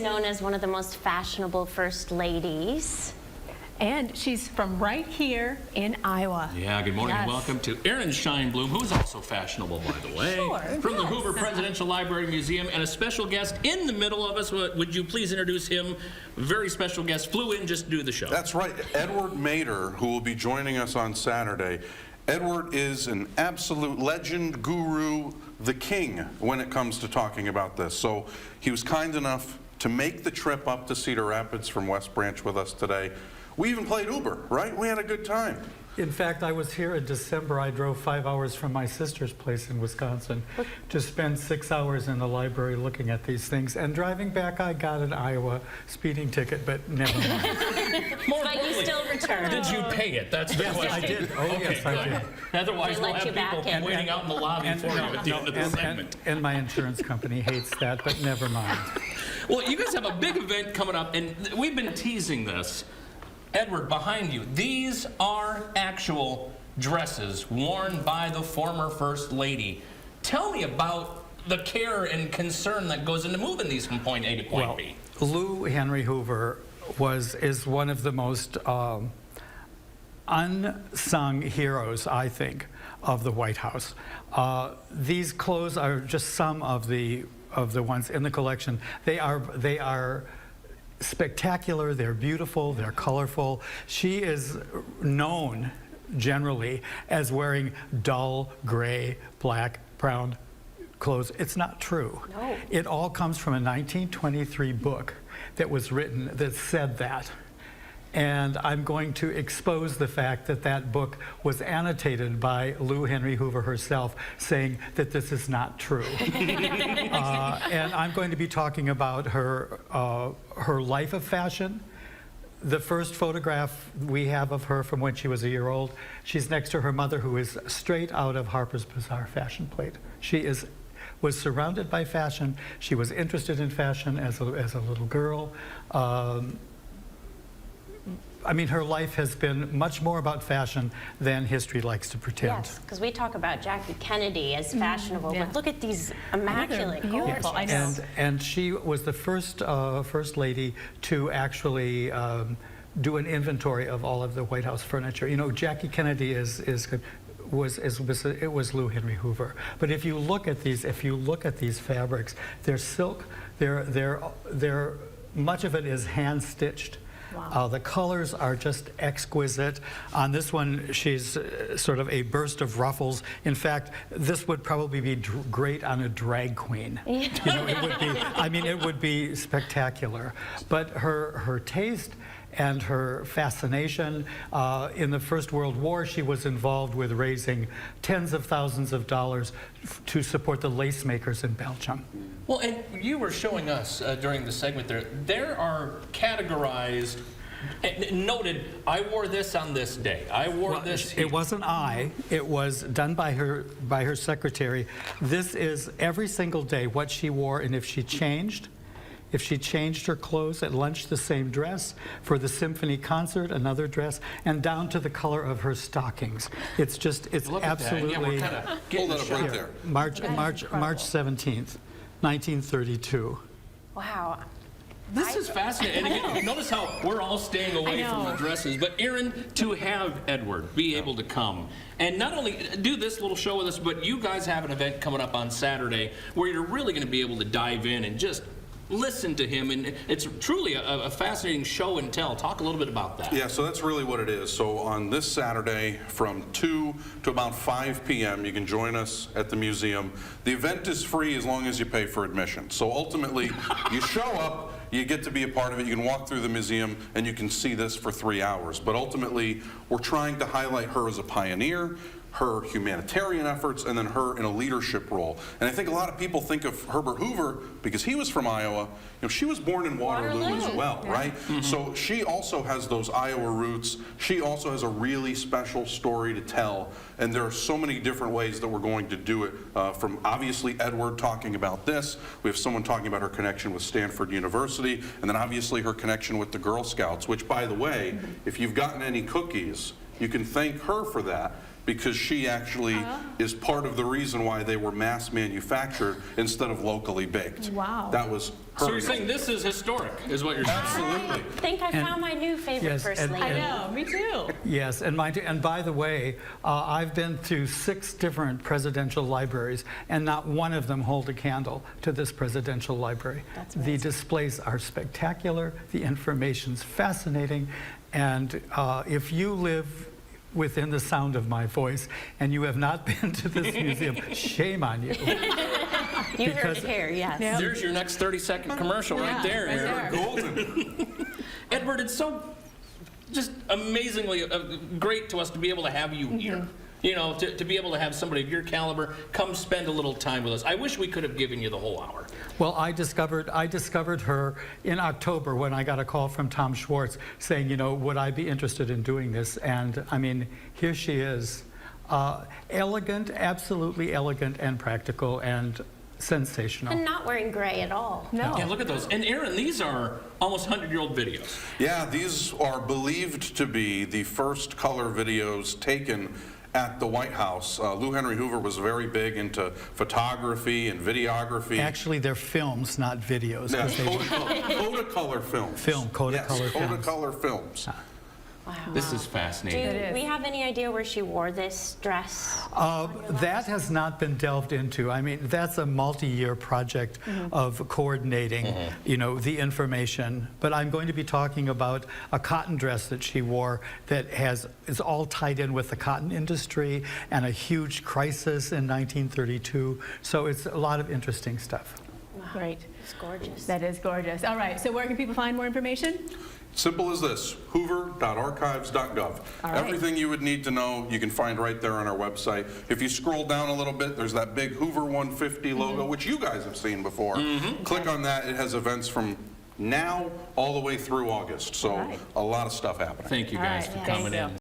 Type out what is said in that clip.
known as one of the most fashionable first ladies. And she's from right here in Iowa. Yeah, good morning and welcome to Erin Scheinblum, who's also fashionable, by the way. Sure, from the Hoover Presidential Library Museum, and a special guest in the middle of us. Would you please introduce him? Very special guest, flew in just to do the show. That's right, Edward Maeder, who will be joining us on Saturday. Edward is an absolute legend, guru, the king when it comes to talking about this. So he was kind enough to make the trip up to Cedar Rapids from West Branch with us today. We even played Uber, right? We had a good time. In fact, I was here in December. I drove 5 hours from my sister's place in Wisconsin to spend 6 hours in the library looking at these things. And driving back, I got an Iowa speeding ticket, but never mind. But you still returned. Did you pay it? That's the question. I did. Oh, yes, I did. Otherwise, They we'll let have you people back in. waiting out in the lobby for you at the end of the segment. And my insurance company hates that, but never mind. Well, you guys have a big event coming up, and we've been teasing this. Edward, behind you, these are actual dresses worn by the former First Lady. Tell me about the care and concern that goes into moving these from point A to point B. Lou Henry Hoover is one of the most unsung heroes, I think, of the White House. These clothes are just some of the ones in the collection. They are spectacular, they're beautiful, they're colorful. She is known generally as wearing dull gray, black, brown clothes. It's not true. No. It all comes from a 1923 book that was written that said that. And I'm going to expose the fact that that book was annotated by Lou Henry Hoover herself, saying that this is not true. And I'm going to be talking about her life of fashion. The first photograph we have of her from when she was a year old, she's next to her mother, who is straight out of Harper's Bazaar fashion plate. She was surrounded by fashion. She was interested in fashion as a little girl. I mean, her life has been much more about fashion than history likes to pretend. Yes, because we talk about Jackie Kennedy as fashionable, yeah. but look at these immaculate, beautiful. I gorgeous. know. And she was the first lady to actually do an inventory of all of the White House furniture. You know, Jackie Kennedy it was Lou Henry Hoover. But if you look at these fabrics, they're silk. They're much of it is hand stitched. Wow. The colors are just exquisite. On this one, she's sort of a burst of ruffles. In fact, this would probably be great on a drag queen. You know, it would be. I mean, it would be spectacular. But her taste and her fascination. In the First World War, she was involved with raising tens of thousands of dollars to support the lace makers in Belgium. Well, and you were showing us during the segment there are categorized, noted, I wore this on this day. I wore this here. It wasn't it was done by her secretary. This is every single day what she wore, and if she changed her clothes at lunch, the same dress, for the symphony concert, another dress, and down to the color of her stockings. It's Look at that. Yeah, we're absolutely. kind of Hold getting that up right there. March incredible. 17th, 1932. Wow. This is fascinating. And again, notice how we're all staying away from the dresses. But Erin, to have Edward be able to come and not only do this little show with us, but you guys have an event coming up on Saturday where you're really going to be able to dive in and just listen to him, and it's truly a fascinating show and tell. Talk a little bit about that. Yeah, so that's really what it is. So on this Saturday from 2 to about 5 p.m., you can join us at the museum. The event is free as long as you pay for admission. So ultimately, you show up, you get to be a part of it, you can walk through the museum, and you can see this for 3 hours. But ultimately, we're trying to highlight her as a pioneer, her humanitarian efforts, and then her in a leadership role. And I think a lot of people think of Herbert Hoover, because he was from Iowa, you know, she was born in Waterloo as well, right? So she also has those Iowa roots. She also has a really special story to tell, and there are so many different ways that we're going to do it, from obviously Edward talking about this, we have someone talking about her connection with Stanford University, and then obviously her connection with the Girl Scouts, which, by the way, if you've gotten any cookies, you can thank her for that. because she actually is part of the reason why they were mass manufactured instead of locally baked. Wow. That was her. So you're saying this is historic, is what you're saying? Absolutely. I think I found my new favorite Yes, first and- lady. I know, me too. Yes, and by the way, I've been to 6 different presidential libraries, and not one of them hold a candle to this presidential library. That's The amazing. displays are spectacular, the information's fascinating, and if you live within the sound of my voice and you have not been to this museum, shame on you. You heard it here, yes. Yeah. There's your next 30-second commercial right there, right Aaron. there. Golden. Edward, it's so just amazingly great to us to be able to have you here. You know, to be able to have somebody of your caliber come spend a little time with us. I wish we could have given you the whole hour. Well, I discovered her in October when I got a call from Tom Schwartz saying, you know, would I be interested in doing this? And I mean, here she is, elegant, absolutely elegant and practical and sensational. And not wearing gray at all. No. Yeah, look at those. And Aaron, these are almost 100-year-old videos. Yeah, these are believed to be the first color videos taken at the White House. Lou Henry Hoover was very big into photography and videography. Actually, they're films, not videos. Yeah, 'cause they- Kodacolor films. Kodacolor yes, films. Kodacolor films. Wow. This is fascinating. It Do is. we have any idea where she wore this dress? That has not been delved into. I mean, that's a multi-year project of coordinating, you know, the information. But I'm going to be talking about a cotton dress that she wore that is all tied in with the cotton industry and a huge crisis in 1932. So it's a lot of interesting stuff. Great. It's gorgeous. That is gorgeous. All right, so where can people find more information? Simple as this, hoover.archives.gov. right. Everything you would need to know, you can find right there on our website. If you scroll down a little bit, there's that big Hoover 150 logo, which you guys have seen before. Click on that. It has events from now all the way through August. So All right. a lot of stuff happening. Thank you All guys right, for thank coming you. in.